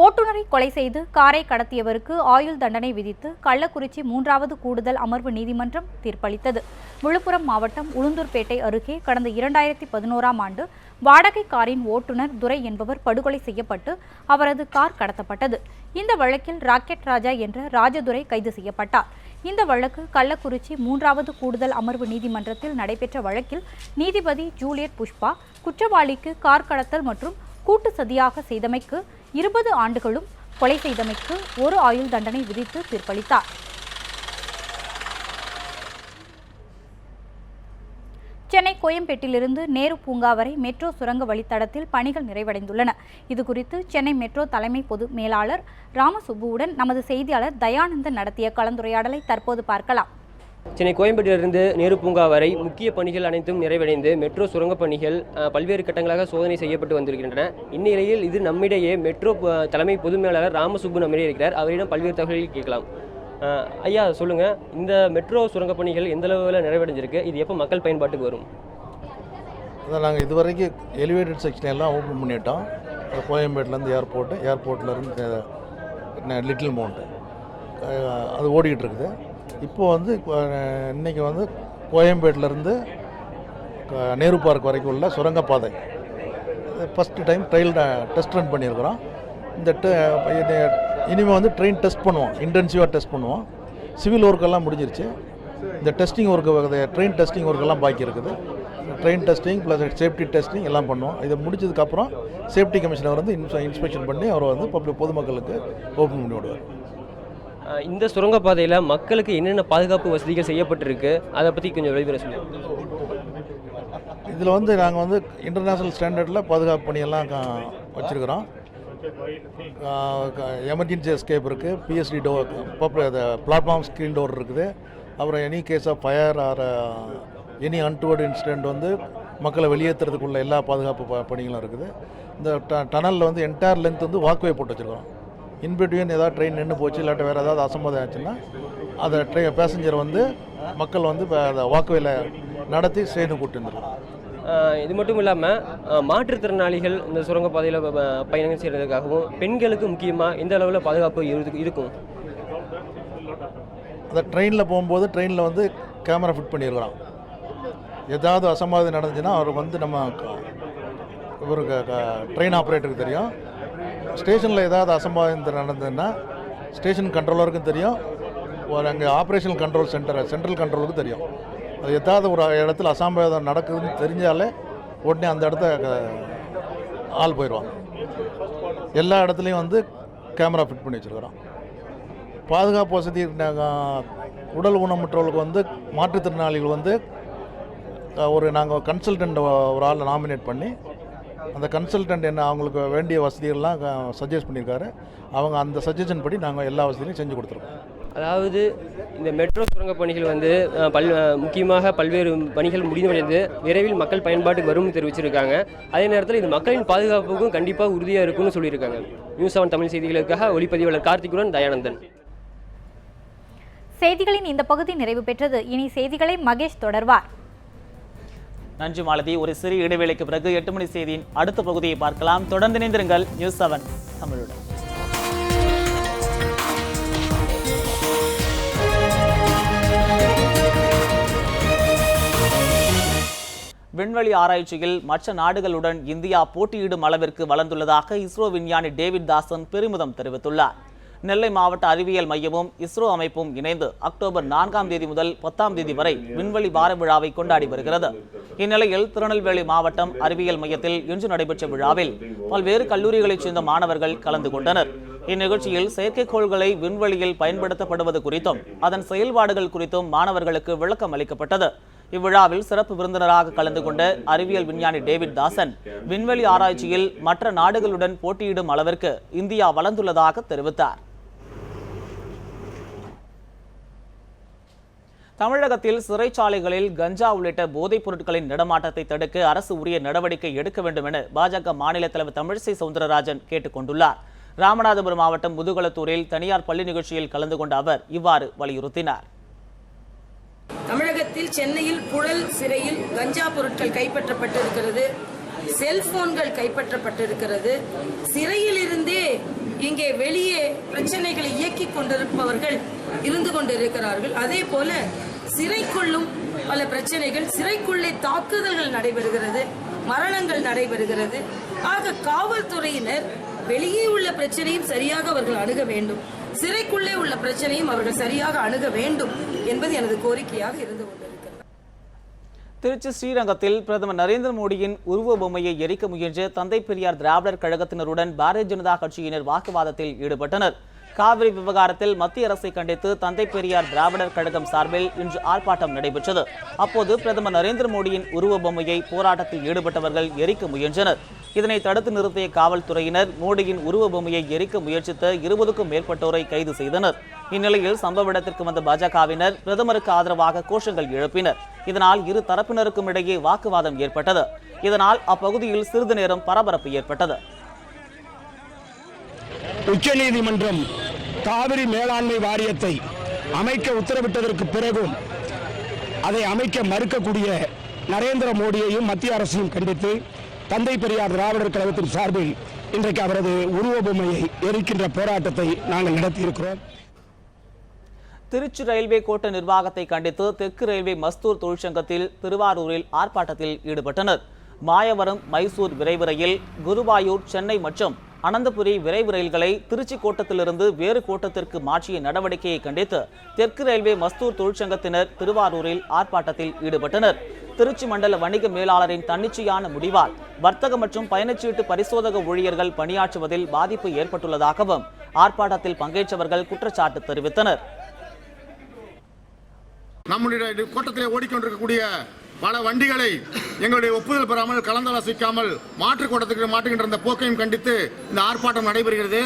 ஓட்டுநரை கொலை செய்து காரை கடத்தியவருக்கு ஆயுள் தண்டனை விதித்து கள்ளக்குறிச்சி 3வது கூடுதல் அமர்வு நீதிமன்றம் தீர்ப்பளித்தது. விழுப்புரம் மாவட்டம் உளுந்தூர்பேட்டை அருகே கடந்த 2011ஆம் ஆண்டு வாடகை காரின் ஓட்டுநர் துரை என்பவர் படுகொலை செய்யப்பட்டு அவரது கார் கடத்தப்பட்டது. இந்த வழக்கில் ராக்கெட் ராஜா என்ற ராஜதுரை கைது செய்யப்பட்டார். இந்த வழக்கு கள்ளக்குறிச்சி 3வது கூடுதல் அமர்வு நீதிமன்றத்தில் நடைபெற்ற வழக்கில் நீதிபதி ஜூலியட் புஷ்பா குற்றவாளிக்கு கார் கடத்தல் மற்றும் கூட்டு சதியாக செய்தமைக்கு 20 ஆண்டுகளும், கொலை செய்தமைக்கு 1 ஆயுள் தண்டனை விதித்து தீர்ப்பளித்தார். சென்னை கோயம்பேட்டிலிருந்து நேரு பூங்கா வரை மெட்ரோ சுரங்க வழித்தடத்தில் பணிகள் நிறைவடைந்துள்ளன. இதுகுறித்து சென்னை மெட்ரோ தலைமை பொது மேலாளர் ராமசுப்புவுடன் நமது செய்தியாளர் தயானந்தன் நடத்திய கலந்துரையாடலை தற்போது பார்க்கலாம். சென்னை கோயம்பேட்டிலிருந்து நேரு பூங்கா வரை முக்கிய பணிகள் அனைத்தும் நிறைவடைந்து மெட்ரோ சுரங்கப் பணிகள் பல்வேறு கட்டங்களாக சோதனை செய்யப்பட்டு வந்திருக்கின்றன. இந்நிலையில் இது நம்மிடையே மெட்ரோ தலைமை பொது மேலாளர் ராமசுப்பு நம்மிடையே இருக்கிறார். அவரிடம் பல்வேறு தகவல்கள் கேட்கலாம். ஐயா சொல்லுங்கள், இந்த மெட்ரோ சுரங்கப் பணிகள் எந்த அளவில் நிறைவடைஞ்சிருக்கு? இது எப்போ மக்கள் பயன்பாட்டுக்கு வரும்? அதான் நாங்கள் இதுவரைக்கும் எலிவேட்டட் செக்ஷன் எல்லாம் ஓப்பன் பண்ணிட்டோம். கோயம்பேட்டிலேருந்து ஏர்போர்ட்லேருந்து லிட்டில் மவுண்ட் அது ஓடிக்கிட்டு இருக்குது. இப்போது இன்றைக்கி கோயம்பேட்டிலேருந்து நேரு பார்க் வரைக்கும் உள்ள சுரங்கப்பாதை first time trial test run பண்ணியிருக்கிறோம். இனிமேல் ட்ரெயின் டெஸ்ட் பண்ணுவோம், இன்டென்சிவாக டெஸ்ட் பண்ணுவோம். சிவில் ஒர்க்கெல்லாம் முடிஞ்சிருச்சு. இந்த டெஸ்டிங் ஒர்க்கு, ட்ரெயின் டெஸ்டிங் ஒர்க்கெல்லாம் பாக்கி இருக்குது. Train testing plus safety testing எல்லாம் பண்ணுவோம். இதை முடிச்சதுக்கப்புறம் சேஃப்டி கமிஷனர் இன்ஸ்பெக்ஷன் பண்ணி அவரை பொதுமக்களுக்கு ஓப்பன் பண்ணி விடுவார். இந்த சுரங்கப்பாதையில் மக்களுக்கு என்னென்ன பாதுகாப்பு வசதிகள் செய்யப்பட்டிருக்கு, அதை பற்றி கொஞ்சம் விளைவுரை சொல்லுங்கள். இதில் நாங்கள் இன்டர்நேஷ்னல் ஸ்டாண்டர்டில் பாதுகாப்பு பணியெல்லாம் வச்சுருக்கிறோம். எமர்ஜென்சி எஸ்கேப் இருக்குது, PSD door, platform screen door இருக்குது. அப்புறம் any case of fire or any untoward incident மக்களை வெளியேற்றுறதுக்குள்ள எல்லா பாதுகாப்பு பணிகளும் இருக்குது. இந்த டனலில் என்டையர் லென்த் வாக்வே போட்டு வச்சுருக்கிறோம். இன்பிட்வீன் ஏதாவது ட்ரெயின் நின்று போச்சு, இல்லாட்ட வேறு ஏதாவது அசம்பாதம் ஆச்சுன்னா அதை பேசஞ்சர் மக்கள் அதை வாக்வேல நடத்தி சேர்ந்து கூட்டு வந்துருக்கோம். இது மட்டும் இல்லாமல் மாற்றுத்திறனாளிகள் இந்த சுரங்கப்பாதையில் பயணங்கள் செய்கிறதுக்காகவும் பெண்களுக்கு முக்கியமாக எந்த அளவில் பாதுகாப்பு இருக்கும்? அந்த ட்ரெயினில் போகும்போது ட்ரெயினில் கேமரா ஃபிட் பண்ணியிருக்கிறோம். ஏதாவது அசம்பாவிதம் நடந்துச்சுன்னா அவர் நம்ம இவருக்கு ட்ரெயின் ஆப்ரேட்டருக்கு தெரியும். ஸ்டேஷனில் ஏதாவது அசம்பாவிதம் நடந்ததுன்னா ஸ்டேஷன் கண்ட்ரோலருக்கும் தெரியும். அங்கே ஆப்ரேஷனல் கண்ட்ரோல் சென்ட்ரல் கண்ட்ரோலுக்கும் தெரியும். அது ஏதாவது ஒரு இடத்துல அசம்பாவிதம் நடக்குதுன்னு தெரிஞ்சாலே உடனே அந்த இடத்த ஆள் போயிடுவாங்க. எல்லா இடத்துலையும் கேமரா ஃபிட் பண்ணி வச்சுருக்கிறோம். பாதுகாப்பு வசதி உடல் ஊனமுற்றவர்களுக்கு மாற்றுத்திறனாளிகள் நாங்கள் கன்சல்டன்ட் ஒரு ஆளை நாமினேட் பண்ணி அந்த கன்சல்டன்ட் அவங்களுக்கு வேண்டிய வசதிகள்லாம் சஜஸ்ட் பண்ணியிருக்காரு. அவங்க அந்த சஜஷன் படி நாங்கள் எல்லா வசதியும் செஞ்சு கொடுத்துருக்கோம். அதாவது இந்த மெட்ரோ சுரங்க பணிகள் முக்கியமாக பல்வேறு பணிகள் முடிவடைந்து விரைவில் மக்கள் பயன்பாட்டுக்கு வரும்னு தெரிவிச்சிருக்காங்க. அதே நேரத்தில் இது மக்களின் பாதுகாப்புக்கும் கண்டிப்பாக உறுதியாக இருக்கும்னு சொல்லியிருக்காங்க. நியூஸ் 7 தமிழ் செய்திகளுக்காக ஒளிப்பதிவாளர் கார்த்திகுடன் தயானந்தன். செய்திகளின் இந்த பகுதி நிறைவு பெற்றது. இனி செய்திகளை மகேஷ் தொடர்வார். நன்றி மாலதி. ஒரு சிறிய இடைவேளைக்கு பிறகு 8 மணி செய்தியின் அடுத்த பகுதியை பார்க்கலாம். தொடர்ந்து இணைந்திருங்கள் நியூஸ் 7 தமிழுடன். விண்வெளி ஆராய்ச்சியில் மற்ற நாடுகளுடன் இந்தியா போட்டியிடும் அளவிற்கு வளர்ந்துள்ளதாக இஸ்ரோ விஞ்ஞானி டேவிட் தாசன் பெருமிதம் தெரிவித்துள்ளார். நெல்லை மாவட்ட அறிவியல் மையமும் இஸ்ரோ அமைப்பும் இணைந்து அக்டோபர் 4ஆம் தேதி முதல் 10ஆம் தேதி வரை விண்வெளி வார விழாவை கொண்டாடி வருகிறது. இந்நிலையில் திருநெல்வேலி மாவட்டம் அறிவியல் மையத்தில் இன்று நடைபெற்ற விழாவில் பல்வேறு கல்லூரிகளைச் சேர்ந்த மாணவர்கள் கலந்து கொண்டனர். இந்நிகழ்ச்சியில் செயற்கைக்கோள்களை விண்வெளியில் பயன்படுத்தப்படுவது குறித்தும் அதன் செயல்பாடுகள் குறித்தும் மாணவர்களுக்கு விளக்கம் அளிக்கப்பட்டது. இவ்விழாவில் சிறப்பு விருந்தினராக கலந்து கொண்ட அறிவியல் விஞ்ஞானி டேவிட் தாசன் விண்வெளி ஆராய்ச்சியில் மற்ற நாடுகளுடன் போட்டியிடும் அளவிற்கு இந்தியா வளர்ந்துள்ளதாக தெரிவித்தார். தமிழகத்தில் சிறைச்சாலைகளில் கஞ்சா உள்ளிட்ட போதைப் பொருட்களின் நடமாட்டத்தை தடுக்க அரசு உரிய நடவடிக்கை எடுக்க வேண்டும் என பாஜக மாநில தலைவர் தமிழிசை சவுந்தரராஜன் கேட்டுக் கொண்டுள்ளார். ராமநாதபுரம் மாவட்டம் முதுகுளத்தூரில் தனியார் பள்ளி நிகழ்ச்சியில் கலந்து கொண்ட அவர் இவ்வாறு வலியுறுத்தினார். தமிழகத்தில் சென்னையில் புழல் சிறையில் கஞ்சா பொருட்கள் கைப்பற்றப்பட்டிருக்கிறது, செல்போன்கள் கைப்பற்றப்பட்டிருக்கிறது. சிறையில் இருந்தே இங்கே வெளியே பிரச்சனைகளை இயக்கிக் கொண்டிருப்பவர்கள் இருந்து கொண்டிருக்கிறார்கள். அதே போல சிறைக்குள்ளும் பல பிரச்சனைகள், சிறைக்குள்ளே தாக்குதல்கள் நடைபெறுகிறது, மரணங்கள் நடைபெறுகிறது. ஆக காவல்துறையினர் வெளியே உள்ள பிரச்சனையும் சரியாக அவர்கள் அணுக வேண்டும், சிறைக்குள்ளே உள்ள பிரச்சனையும் அவர்கள் சரியாக அணுக வேண்டும் என்பது எனது கோரிக்கையாக இருந்து கொண்டிருக்கிறது. திருச்சி ஸ்ரீரங்கத்தில் பிரதமர் நரேந்திர மோடியின் உருவ பொம்மையை எரிக்க முயன்ற தந்தை பெரியார் திராவிடர் கழகத்தினருடன் பாரதிய ஜனதா கட்சியினர் வாக்குவாதத்தில் ஈடுபட்டனர். காவிரி விவகாரத்தில் மத்திய அரசை கண்டித்து தந்தை பெரியார் திராவிடர் கழகம் சார்பில் இன்று ஆர்ப்பாட்டம் நடைபெற்றது. அப்போது பிரதமர் நரேந்திர மோடியின் உருவ பொம்மையை போராட்டத்தில் ஈடுபட்டவர்கள் எரிக்க முயன்றனர். இதனை தடுத்து நிறுத்திய காவல்துறையினர் மோடியின் உருவ பொம்மையை எரிக்க முயற்சித்த 20க்கும் மேற்பட்டோரை கைது செய்தனர். இந்நிலையில் சம்பவ இடத்திற்கு வந்த பாஜகவினர் பிரதமருக்கு ஆதரவாக கோஷங்கள் எழுப்பினர். இதனால் இரு தரப்பினருக்கும் இடையே வாக்குவாதம் ஏற்பட்டது. இதனால் அப்பகுதியில் சிறிது நேரம் பரபரப்பு ஏற்பட்டது. உச்சநீதிமன்றம் காவிரி மேலாண்மை வாரியத்தை அமைக்க உத்தரவிட்டதற்கு பிறகும் அதை அமைக்க மறுக்கக்கூடிய நரேந்திர மோடியையும் மத்திய அரசையும் கண்டித்து தந்தை பெரியார் திராவிடர் கழகத்தின் சார்பில் இன்றைக்கு அவரது உருவ பொம்மையை எரிக்கின்ற போராட்டத்தை நாங்கள் நடத்தியிருக்கிறோம். திருச்சி ரயில்வே கோட்ட நிர்வாகத்தை கண்டித்து தெற்கு ரயில்வே மஸ்தூர் தொழிற்சங்கத்தில் திருவாரூரில் ஆர்ப்பாட்டத்தில் ஈடுபட்டனர். மாயவரம் மைசூர் விரைவு ரயில், குருவாயூர் சென்னை மற்றும் அனந்தபுரி விரைவு ரயில்களை திருச்சி கோட்டத்திலிருந்து வேறு கோட்டத்திற்கு மாற்றிய நடவடிக்கையை கண்டித்து தெற்கு ரயில்வே மஸ்தூர் தொழிற்சங்கத்தினர் திருவாரூரில் ஆர்ப்பாட்டத்தில் ஈடுபட்டனர். திருச்சி மண்டல வணிக மேலாளரின் தன்னிச்சையான முடிவால் வர்த்தக மற்றும் பயணச்சீட்டு பரிசோதக ஊழியர்கள் பணியாற்றுவதில் பாதிப்பு ஏற்பட்டுள்ளதாகவும் ஆர்ப்பாட்டத்தில் பங்கேற்றவர்கள் குற்றச்சாட்டு தெரிவித்தனர். நம்முடைய கோட்டத்திலே ஓடிக்கொண்டிருக்கக்கூடிய பல வண்டிகளை எங்களுடைய ஒப்புதல் பெறாமல் கலந்தாலோசிக்காமல் மாற்றுக் கோட்டத்துக்கு மாற்றுகின்ற இந்த போக்கையும் கண்டித்து இந்த ஆர்ப்பாட்டம் நடைபெறுகிறது.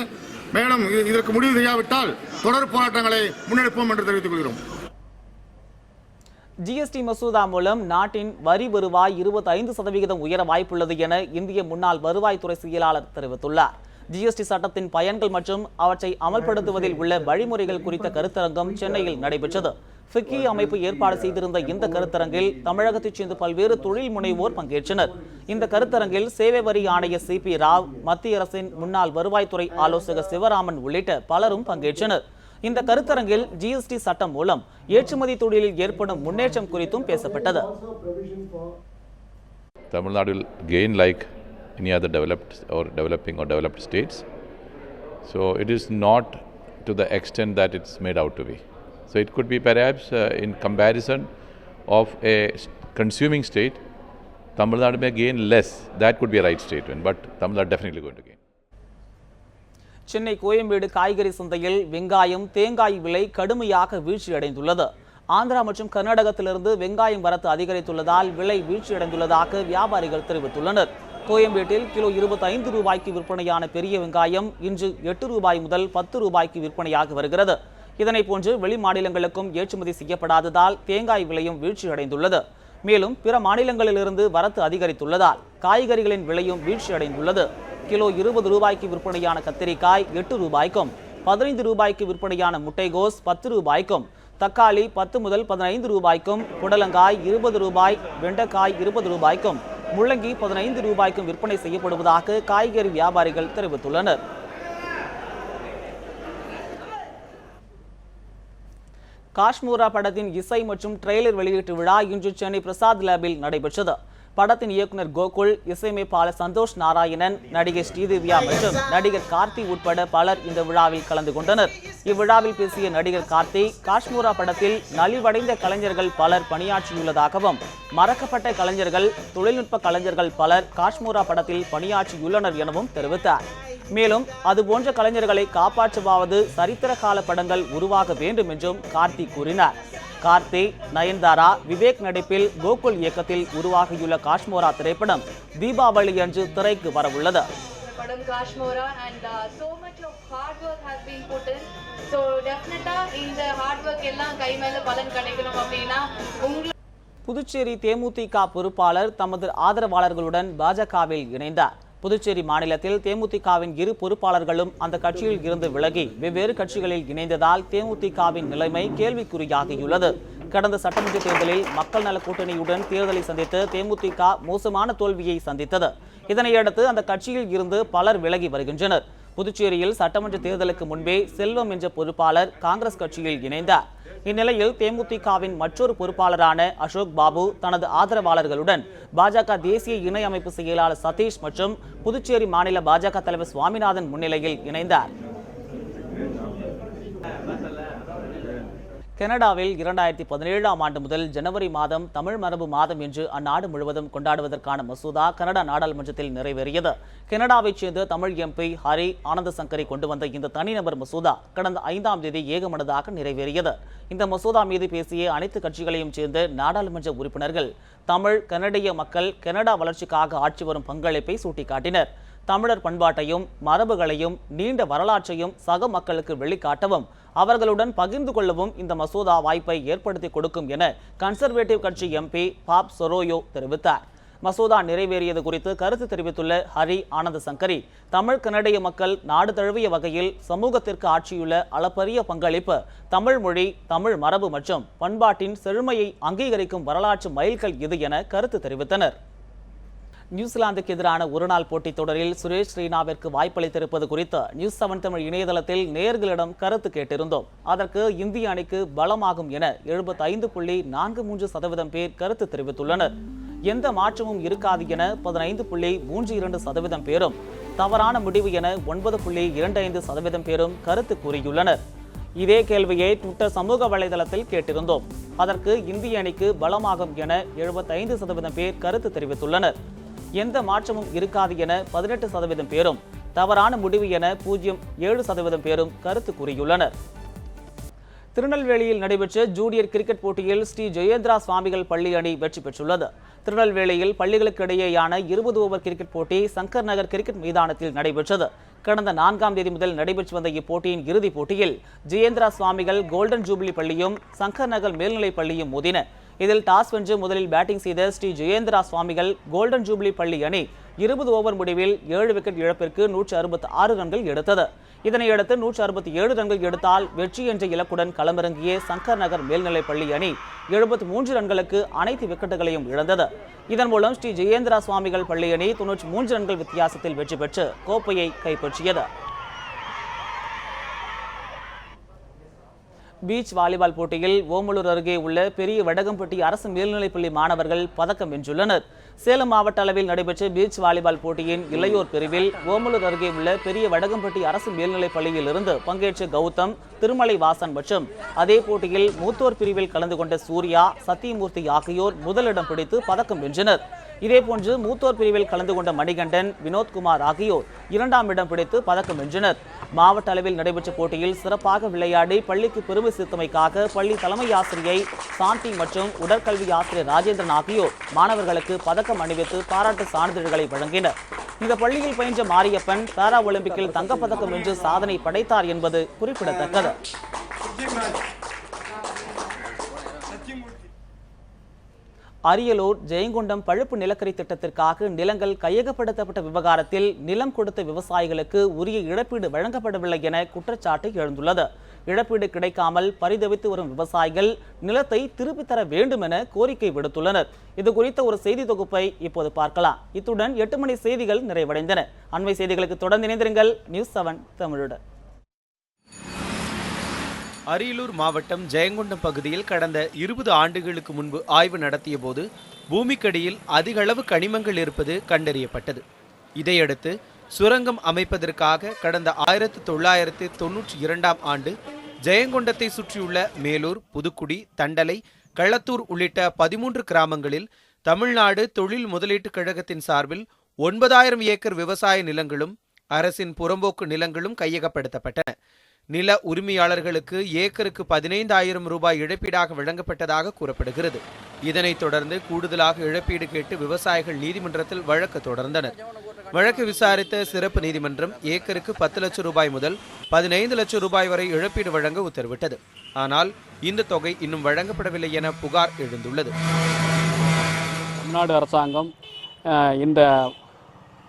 மேலும் இதற்கு முடிவு செய்யாவிட்டால் தொடர் போராட்டங்களை முன்னெடுப்போம் என்று தெரிவித்துக் கொள்கிறோம். ஜிஎஸ்டி மசோதா மூலம் நாட்டின் வரி வருவாய் 25% உயர வாய்ப்புள்ளது என இந்திய முன்னாள் வருவாய்த்துறை செயலாளர் தெரிவித்துள்ளார். ஜிஎஸ்டி சட்டத்தின் பயன்கள் மற்றும் அவற்றை அமல்படுத்துவதில் உள்ள வழிமுறைகள் குறித்த கருத்தரங்கம் சென்னையில் நடைபெற்றது. ஃபிக்கி அமைப்பு ஏற்பாடு செய்திருந்த இந்த கருத்தரங்கில் தமிழகத்தைச் சேர்ந்த பல்வேறு தொழில் முனைவோர் பங்கேற்றனர். இந்த கருத்தரங்கில் சேவை வரி ஆணையர் சிபி ராவ், மத்திய அரசின் முன்னாள் வருவாய்த்துறை ஆலோசகர் சிவராமன் உள்ளிட்ட பலரும் பங்கேற்றனர். இந்த கருத்தரங்கில் ஜிஎஸ்டி சட்டம் மூலம் ஏற்றுமதி தொழிலில் ஏற்படும் முன்னேற்றம் குறித்தும் பேசப்பட்டது. Tamil will gain like any other developed or developing or developed states. So it is not to the extent that it's made out to be. So it could be perhaps in comparison of a consuming state, Tamil Nadu may gain less. That could be a right statement, but Tamil Nadu definitely going to gain. Chennai Koyambedu காய்கறி சந்தையில் வெங்காயம், தேங்காய் விலை கடுமையாக வீழ்ச்சியடைந்துள்ளது. ஆந்திரா மற்றும் கர்நாடகத்திலிருந்து வெங்காயம் வரத்து அதிகரித்துள்ளதால் விலை வீழ்ச்சியடைந்துள்ளதாக வியாபாரிகள் தெரிவித்துள்ளனர். கோயம்பேட்டில் கிலோ 25 ரூபாய்க்கு விற்பனையான பெரிய வெங்காயம் இன்று 8 ரூபாய் முதல் 10 ரூபாய்க்கு விற்பனையாகி வருகிறது. இதனை போன்று வெளி மாநிலங்களுக்கும் ஏற்றுமதி செய்யப்படாததால் தேங்காய் விலையும் வீழ்ச்சியடைந்துள்ளது. மேலும் பிற மாநிலங்களிலிருந்து வரத்து அதிகரித்துள்ளதால் காய்கறிகளின் விலையும் வீழ்ச்சியடைந்துள்ளது. கிலோ 20 ரூபாய்க்கு விற்பனையான கத்திரிக்காய் 8 ரூபாய்க்கும், 15 ரூபாய்க்கு விற்பனையான முட்டைகோஸ் 10 ரூபாய்க்கும், தக்காளி 10 முதல் 15 ரூபாய்க்கும், புடலங்காய் 20 ரூபாய், வெண்டைக்காய் 20 ரூபாய்க்கும், முள்ளங்கி 15 ரூபாய்க்கும் விற்பனை செய்யப்படுவதாக காய்கறி வியாபாரிகள் தெரிவித்துள்ளனர். காஷ்மீரா படத்தின் இசை மற்றும் ட்ரெய்லர் வெளியீட்டு விழா இன்று சென்னை பிரசாத் லேபில் நடைபெற்றது. படத்தின் இயக்குனர் கோகுல், இசையமைப்பாளர் சந்தோஷ் நாராயணன், நடிகை ஸ்ரீதிவ்யா மற்றும் நடிகர் கார்த்தி உட்பட பலர் இந்த விழாவில் கலந்து கொண்டனர். இவ்விழாவில் பேசிய நடிகர் கார்த்தி, காஷ்மீரா படத்தில் நலிவடைந்த கலைஞர்கள் பலர் பணியாற்றியுள்ளதாகவும் மறக்கப்பட்ட கலைஞர்கள், தொழில்நுட்ப கலைஞர்கள் பலர் காஷ்மீரா படத்தில் பணியாற்றியுள்ளனர் எனவும் தெரிவித்தார். மேலும் அதுபோன்ற கலைஞர்களை காப்பாற்றுவாவது சரித்திர கால படங்கள் உருவாக வேண்டும் என்றும் கார்த்திக் கூறினார். கார்த்திக், நயன்தாரா, விவேக் நடிப்பில் கோகுல் இயக்கத்தில் உருவாகியுள்ள காஷ்மோரா திரைப்படம் தீபாவளி அன்று திரைக்கு வரவுள்ளது. புதுச்சேரி தேமுதிக பொறுப்பாளர் தமது ஆதரவாளர்களுடன் பாஜகவில் இணைந்தார். புதுச்சேரி மாநிலத்தில் தேமுதிகவின் இரு பொறுப்பாளர்களும் அந்த கட்சியில் இருந்து விலகி வெவ்வேறு கட்சிகளில் இணைந்ததால் தேமுதிகவின் நிலைமை கேள்விக்குறியாகியுள்ளது. கடந்த சட்டமன்ற தேர்தலில் மக்கள் நல கூட்டணியுடன் தேர்தலை சந்தித்து தேமுதிக மோசமான தோல்வியை சந்தித்தது. இதனையடுத்து அந்த கட்சியில் இருந்து பலர் விலகி வருகின்றனர். புதுச்சேரியில் சட்டமன்ற தேர்தலுக்கு முன்பே செல்வம் என்ற பொறுப்பாளர் காங்கிரஸ் கட்சியில் இணைந்தார். இந்நிலையில் தேமுதிகவின் மற்றொரு பொறுப்பாளரான அசோக் பாபு தனது ஆதரவாளர்களுடன் பாஜக தேசிய இணை அமைப்பு செயலாளர் சதீஷ் மற்றும் புதுச்சேரி மாநில பாஜக தலைவர் சுவாமிநாதன் முன்னிலையில் இணைந்தார். கனடாவில் 2017ஆம் ஆண்டு முதல் ஜனவரி மாதம் தமிழ் மரபு மாதம் என்று அந்நாடு முழுவதும் கொண்டாடுவதற்கான மசோதா கனடா நாடாளுமன்றத்தில் நிறைவேறியது. கனடாவைச் சேர்ந்த தமிழ் எம்பி ஹரி ஆனந்த சங்கரி கொண்டு வந்த இந்த தனிநபர் மசோதா கடந்த 5ஆம் தேதி ஏகமனதாக நிறைவேறியது. இந்த மசோதா மீது பேசிய அனைத்து கட்சிகளையும் சேர்ந்த நாடாளுமன்ற உறுப்பினர்கள் தமிழ் கனடிய மக்கள் கனடா வளர்ச்சிக்காக ஆற்றி வரும் பங்களிப்பை சுட்டிக்காட்டினர். தமிழர் பண்பாட்டையும் மரபுகளையும் நீண்ட வரலாற்றையும் சக மக்களுக்கு வெளிக்காட்டவும் அவர்களுடன் பகிர்ந்து கொள்ளவும் இந்த மசோதா வாய்ப்பை ஏற்படுத்தி கொடுக்கும் என கன்சர்வேட்டிவ் கட்சி எம்பி பாப் சொரோயோ தெரிவித்தார். மசோதா நிறைவேறியது குறித்து கருத்து தெரிவித்துள்ள ஹரி ஆனந்த சங்கரி, தமிழ் கனடிய மக்கள் நாடு தழுவிய வகையில் சமூகத்திற்கு ஆற்றியுள்ள அளப்பரிய பங்களிப்பு தமிழ் மொழி, தமிழ் மரபு மற்றும் பண்பாட்டின் செழுமையை அங்கீகரிக்கும் வரலாற்று மைல்கல் இது என கருத்து தெரிவித்தனர். நியூசிலாந்துக்கு எதிரான ஒருநாள் போட்டித் தொடரில் சுரேஷ் ரெய்னாவிற்கு வாய்ப்பளித்திருப்பது குறித்து நியூஸ் 7 தமிழ் இணையதளத்தில் நேயர்களிடம் கருத்து கேட்டிருந்தோம். அதற்கு இந்திய அணிக்கு பலமாகும் என 75.43% பேர் கருத்து தெரிவித்துள்ளனர். எந்த மாற்றமும் இருக்காது என 15.32% பேரும், தவறான முடிவு என 9.25% பேரும் கருத்து கூறியுள்ளனர். இதே கேள்வியை ட்விட்டர் சமூக வலைதளத்தில் கேட்டிருந்தோம். அதற்கு இந்திய அணிக்கு பலமாகும் என 75% பேர் கருத்து தெரிவித்துள்ளனர். எந்த மாற்றமும் இருக்காது என 18% பேரும், தவறான முடிவு என 0.7% பேரும் கருத்து கூறியுள்ளனர். திருநெல்வேலியில் நடைபெற்ற ஜூனியர் கிரிக்கெட் போட்டியில் ஸ்ரீ ஜெயேந்திரா சுவாமிகள் பள்ளி அணி வெற்றி பெற்றுள்ளது. திருநெல்வேலியில் பள்ளிகளுக்கு இடையேயான 20 ஓவர் கிரிக்கெட் போட்டி சங்கர் நகர் கிரிக்கெட் மைதானத்தில் நடைபெற்றது. கடந்த 4ஆம் தேதி முதல் நடைபெற்று வந்த இப்போட்டியின் இறுதிப் போட்டியில் ஜெயேந்திரா சுவாமிகள் கோல்டன் ஜூபிலி பள்ளியும் சங்கர் நகர் மேல்நிலைப் பள்ளியும் மோதின. இதில் டாஸ் வென்று முதலில் பேட்டிங் செய்த ஸ்ரீ ஜெயேந்திரா சுவாமிகள் கோல்டன் ஜூபிலி பள்ளி அணி 20 ஓவர் முடிவில் 7 விக்கெட் இழப்பிற்கு 166 ரன்கள் எடுத்தது. இதனையடுத்து 167 ரன்கள் எடுத்தால் வெற்றி என்ற இலக்குடன் களமிறங்கிய சங்கர் நகர் மேல்நிலைப் பள்ளி அணி 73 ரன்களுக்கு அனைத்து விக்கெட்டுகளையும் இழந்தது. இதன் மூலம் ஸ்ரீ ஜெயேந்திரா சுவாமிகள் பள்ளி அணி 93 ரன்கள் வித்தியாசத்தில் வெற்றி பெற்று கோப்பையை கைப்பற்றியது. பீச் வாலிபால் போட்டியில் ஓமலூர் அருகே உள்ள பெரிய வடகம்பட்டி அரசு மேல்நிலைப்பள்ளி மாணவர்கள் பதக்கம் வென்றுள்ளனர். சேலம் மாவட்ட அளவில் நடைபெற்ற பீச் வாலிபால் போட்டியின் இளையோர் பிரிவில் ஓமலூர் அருகே உள்ள பெரிய வடகம்பட்டி அரசு மேல்நிலைப் பள்ளியில் இருந்து பங்கேற்ற கௌதம், திருமலை வாசன் மற்றும் அதே போட்டியில் மூத்தோர் பிரிவில் கலந்து கொண்ட சூர்யா, சத்தியமூர்த்தி ஆகியோர் முதலிடம் பிடித்து பதக்கம் வென்றனர். இதேபோன்று மூத்தோர் பிரிவில் கலந்து கொண்ட மணிகண்டன், வினோத்குமார் ஆகியோர் 2ஆம் இடம் பிடித்து பதக்கம் வென்றனர். மாவட்ட அளவில் நடைபெற்ற போட்டியில் சிறப்பாக விளையாடி பள்ளிக்கு பெருமை சேர்த்தமைக்காக பள்ளி தலைமை ஆசிரியை சாந்தி மற்றும் உடற்கல்வி ஆசிரியர் ராஜேந்திரன் ஆகியோர் மாணவர்களுக்கு பதக்கம் அணிவித்து பாராட்டு சான்றிதழ்களை வழங்கினர். இந்த பள்ளியில் பயின்ற மாரியப்பன் பாரா ஒலிம்பிக்கில் தங்கப்பதக்கம் வென்று சாதனை படைத்தார் என்பது குறிப்பிடத்தக்கது. அரியலூர் ஜெயங்கொண்டம் பழுப்பு நிலக்கரி திட்டத்திற்காக நிலங்கள் கையகப்படுத்தப்பட்ட விவகாரத்தில் நிலம் கொடுத்த விவசாயிகளுக்கு உரிய இழப்பீடு வழங்கப்படவில்லை என குற்றச்சாட்டு எழுந்துள்ளது. இழப்பீடு கிடைக்காமல் பரிதவித்து வரும் விவசாயிகள் நிலத்தை திருப்பித் தர வேண்டும் என கோரிக்கை விடுத்துள்ளனர். இது குறித்த ஒரு செய்தி தொகுப்பை இப்போது பார்க்கலாம். இத்துடன் 8 மணி செய்திகள் நிறைவடைந்தன. அண்மை செய்திகளுக்கு தொடர்ந்து இணைந்திருங்கள் நியூஸ் 7 தமிழுடன். அரியலூர் மாவட்டம் ஜெயங்கொண்டம் பகுதியில் கடந்த 20 ஆண்டுகளுக்கு முன்பு ஆய்வு நடத்திய போது பூமிக்கடியில் அதிக அளவு கனிமங்கள் இருப்பது கண்டறியப்பட்டது. இதையடுத்து சுரங்கம் அமைப்பதற்காக கடந்த 1992ஆம் ஆண்டு ஜெயங்கொண்டத்தை சுற்றியுள்ள மேலூர், புதுக்குடி, தண்டலை, களத்தூர் உள்ளிட்ட 13 கிராமங்களில் தமிழ்நாடு தொழில் முதலீட்டுக் கழகத்தின் சார்பில் 9000 ஏக்கர் விவசாய நிலங்களும் அரசின் புறம்போக்கு நிலங்களும் கையகப்படுத்தப்பட்டன. நில உரிமையாளர்களுக்கு ஏக்கருக்கு 15,000 ரூபாய் இழப்பீடாக வழங்கப்பட்டதாக கூறப்படுகிறது. இதனைத் தொடர்ந்து கூடுதலாக இழப்பீடு கேட்டு விவசாயிகள் நீதிமன்றத்தில் வழக்கு தொடர்ந்தனர். வழக்கு விசாரித்த சிறப்பு நீதிமன்றம் ஏக்கருக்கு 10 லட்சம் ரூபாய் முதல் 15 லட்சம் ரூபாய் வரை இழப்பீடு வழங்க உத்தரவிட்டது. ஆனால் இந்த தொகை இன்னும் வழங்கப்படவில்லை என புகார் எழுந்துள்ளது. தமிழ்நாடு அரசாங்கம் இந்த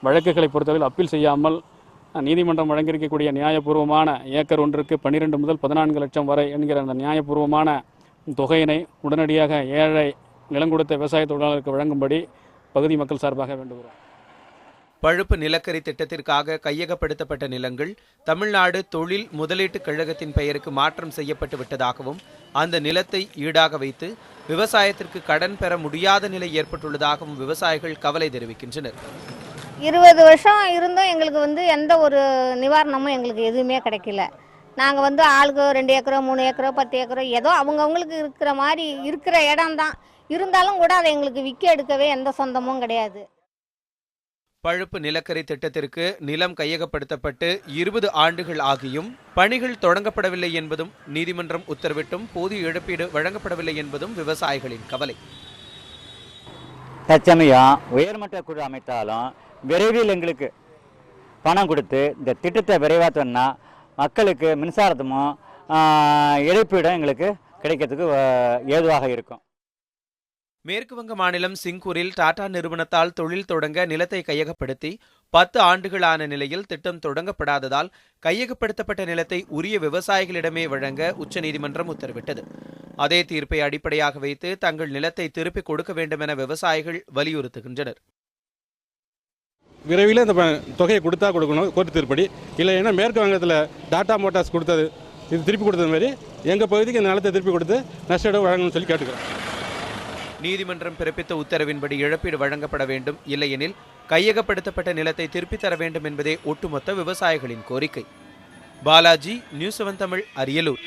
வழக்குகளை பொறுத்தவரை அப்பீல் செய்யாமல் நீதிமன்றம் வழங்கியிருக்கக்கூடிய நியாயபூர்வமான ஏக்கர் ஒன்றுக்கு 12 முதல் 14 லட்சம் வரை என்கிற அந்த நியாயபூர்வமான தொகையினை உடனடியாக ஏழை நிலம் கொடுத்த விவசாய தொழிலாளருக்கு வழங்கும்படி பகுதி மக்கள் சார்பாக வேண்டுகிறோம். பழுப்பு நிலக்கரி திட்டத்திற்காக கையகப்படுத்தப்பட்ட நிலங்கள் தமிழ்நாடு தொழில் முதலீட்டு கழகத்தின் பெயருக்கு மாற்றம் செய்யப்பட்டு விட்டதாகவும் அந்த நிலத்தை ஈடாக வைத்து விவசாயத்திற்கு கடன் பெற முடியாத நிலை ஏற்பட்டுள்ளதாகவும் விவசாயிகள் கவலை தெரிவிக்கின்றனர். 20 வருஷம் இருந்தும் எங்களுக்கு எந்த ஒரு நிவாரணமும் எங்களுக்கு எதுவுமே கிடைக்கல. நாங்கள் ஆளுக்கு 2 ஏக்கரோ 3 ஏக்கரோ 10 ஏக்கரோ ஏதோ அவங்கவுங்களுக்கு இருக்கிற மாதிரி இருக்கிற இடம் தான் இருந்தாலும் கூட அதை எங்களுக்கு விற்க எடுக்கவே எந்த சொந்தமும் கிடையாது. பழுப்பு நிலக்கரி திட்டத்திற்கு நிலம் கையகப்படுத்தப்பட்டு 20 ஆண்டுகள் ஆகியும் பணிகள் தொடங்கப்படவில்லை என்பதும் நீதிமன்றம் உத்தரவிட்டும் போதிய இழப்பீடு வழங்கப்படவில்லை என்பதும் விவசாயிகளின் கவலை. தற்சமயம் உயர்மட்ட குழு அமைத்தாலும் விரைவில் எங்களுக்கு பணம் கொடுத்து இந்த திட்டத்தை விரைவாத்தோம்னா மக்களுக்கு மின்சாரத்துமோ இழப்பீடும் எங்களுக்கு கிடைக்கிறதுக்கு ஏதுவாக இருக்கும். மேற்கு வங்க மாநிலம் சிங்கூரில் டாடா நிறுவனத்தால் தொழில் தொடங்க நிலத்தை கையகப்படுத்தி 10 ஆண்டுகளான நிலையில் திட்டம் தொடங்கப்படாததால் கையகப்படுத்தப்பட்ட நிலத்தை உரிய விவசாயிகளிடமே வழங்க உச்சநீதிமன்றம் உத்தரவிட்டது. அதே தீர்ப்பை அடிப்படையாக வைத்து தங்கள் நிலத்தை திருப்பிக் கொடுக்க வேண்டும் என விவசாயிகள் வலியுறுத்துகின்றனர். விரைவில் இந்த தொகையை கொடுக்கணும் கோர்ட்டு தீர்ப்படி. இல்லைன்னா மேற்கு வங்கத்தில் டாடா மோட்டார்ஸ் கொடுத்தது இது திருப்பி கொடுத்தது மாதிரி எங்கள் பகுதிக்கு இந்த நிலத்தை திருப்பி கொடுத்து நஷ்டம் வழங்கணும்னு சொல்லி கேட்டுக்கிறோம். நீதிமன்றம் பிறப்பித்த உத்தரவின்படி இழப்பீடு வழங்கப்பட வேண்டும், இல்லையெனில் கையகப்படுத்தப்பட்ட நிலத்தை திருப்பித் தர வேண்டும் என்பதே ஒட்டுமொத்த விவசாயிகளின் கோரிக்கை. பாலாஜி, நியூஸ் 7 தமிழ், அரியலூர்.